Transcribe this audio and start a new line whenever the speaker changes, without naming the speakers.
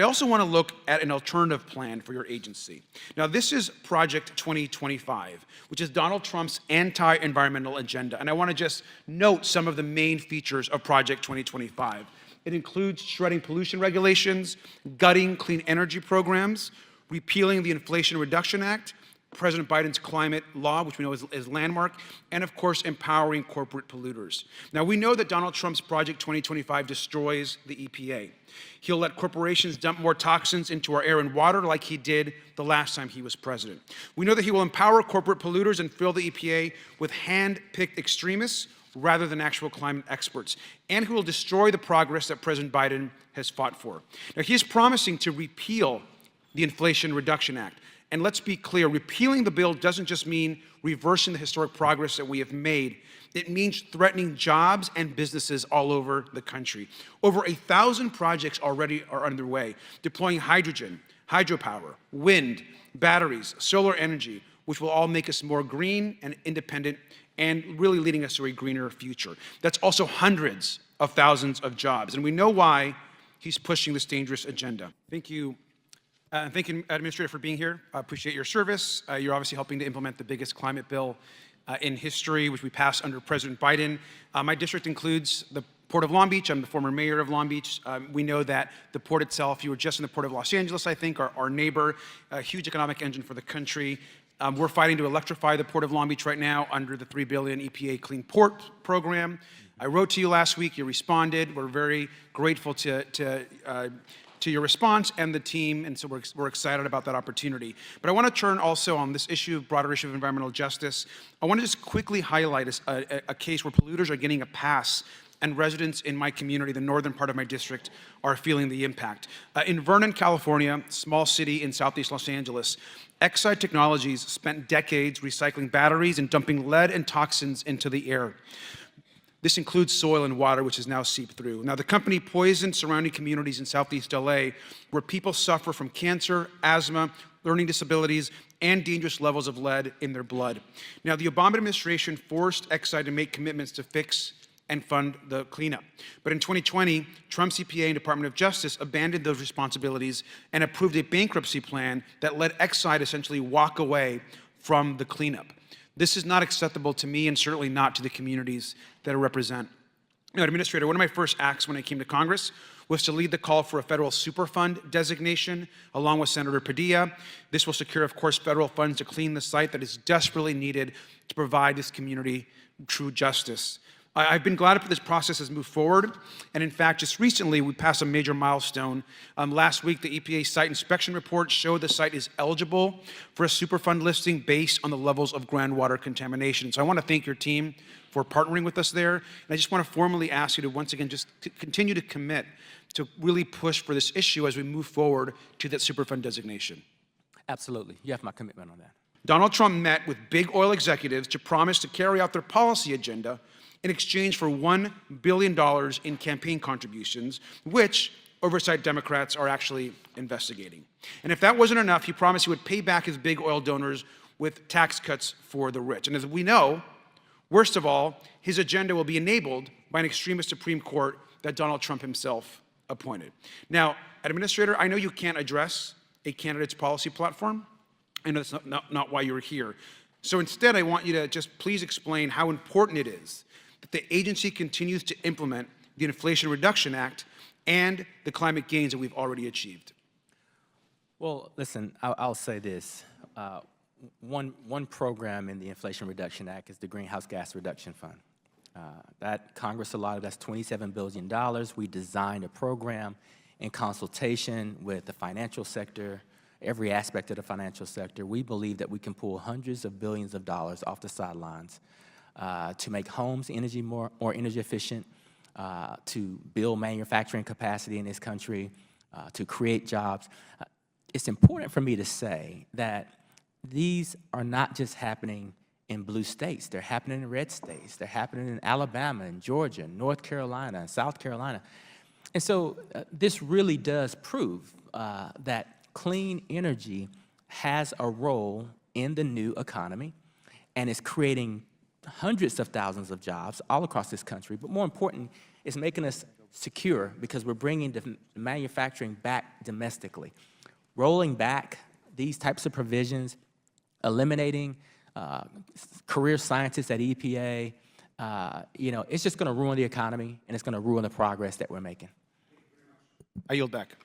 also want to look at an alternative plan for your agency. Now, this is Project 2025, which is Donald Trump's anti-environmental agenda. And I want to just note some of the main features of Project 2025. It includes shredding pollution regulations, gutting clean energy programs, repealing the Inflation Reduction Act, President Biden's climate law, which we know is landmark, and of course, empowering corporate polluters. Now, we know that Donald Trump's Project 2025 destroys the EPA. He'll let corporations dump more toxins into our air and water like he did the last time he was president. We know that he will empower corporate polluters and fill the EPA with hand-picked extremists rather than actual climate experts, and who will destroy the progress that President Biden has fought for. Now, he is promising to repeal the Inflation Reduction Act. And let's be clear, repealing the bill doesn't just mean reversing the historic progress that we have made. It means threatening jobs and businesses all over the country. Over 1,000 projects already are underway, deploying hydrogen, hydropower, wind, batteries, solar energy, which will all make us more green and independent and really leading us to a greener future. That's also hundreds of thousands of jobs. And we know why he's pushing this dangerous agenda. Thank you. Thank you, Administrator, for being here. I appreciate your service. You're obviously helping to implement the biggest climate bill in history, which we passed under President Biden. My district includes the Port of Long Beach. I'm the former mayor of Long Beach. We know that the port itself, you were just in the Port of Los Angeles, I think, our neighbor, a huge economic engine for the country. We're fighting to electrify the Port of Long Beach right now under the $3 billion EPA Clean Port program. I wrote to you last week. You responded. We're very grateful to your response and the team, and so we're excited about that opportunity. But I want to turn also on this issue, broader issue of environmental justice. I want to just quickly highlight a case where polluters are getting a pass, and residents in my community, the northern part of my district, are feeling the impact. In Vernon, California, small city in southeast Los Angeles, Exide Technologies spent decades recycling batteries and dumping lead and toxins into the air. This includes soil and water, which has now seeped through. Now, the company poisoned surrounding communities in Southeast LA, where people suffer from cancer, asthma, learning disabilities, and dangerous levels of lead in their blood. Now, the Obama administration forced Exide to make commitments to fix and fund the cleanup. But in 2020, Trump's EPA and Department of Justice abandoned those responsibilities and approved a bankruptcy plan that let Exide essentially walk away from the cleanup. This is not acceptable to me and certainly not to the communities that I represent. Now, Administrator, one of my first acts when I came to Congress was to lead the call for a federal Superfund designation, along with Senator Padilla. This will secure, of course, federal funds to clean the site that is desperately needed to provide this community true justice. I've been glad that this process has moved forward, and in fact, just recently, we passed a major milestone. Last week, the EPA site inspection report showed the site is eligible for a Superfund listing based on the levels of groundwater contamination. So I want to thank your team for partnering with us there, and I just want to formally ask you to once again just continue to commit to really push for this issue as we move forward to that Superfund designation.
Absolutely. You have my commitment on that.
Donald Trump met with big oil executives to promise to carry out their policy agenda in exchange for $1 billion in campaign contributions, which oversight Democrats are actually investigating. And if that wasn't enough, he promised he would pay back his big oil donors with tax cuts for the rich. And as we know, worst of all, his agenda will be enabled by an extremist Supreme Court that Donald Trump himself appointed. Now, Administrator, I know you can't address a candidate's policy platform. I know that's not why you're here. So instead, I want you to just please explain how important it is that the agency continues to implement the Inflation Reduction Act and the climate gains that we've already achieved.
Well, listen, I'll say this. One program in the Inflation Reduction Act is the Greenhouse Gas Reduction Fund. That Congress allotted us $27 billion. We designed a program in consultation with the financial sector, every aspect of the financial sector. We believe that we can pull hundreds of billions of dollars off the sidelines to make homes more energy efficient, to build manufacturing capacity in this country, to create jobs. It's important for me to say that these are not just happening in blue states. They're happening in red states. They're happening in Alabama and Georgia, North Carolina, and South Carolina. And so this really does prove that clean energy has a role in the new economy and is creating hundreds of thousands of jobs all across this country. But more important, it's making us secure because we're bringing the manufacturing back domestically. Rolling back these types of provisions, eliminating career scientists at EPA, it's just going to ruin the economy and it's going to ruin the progress that we're making.
I yield back.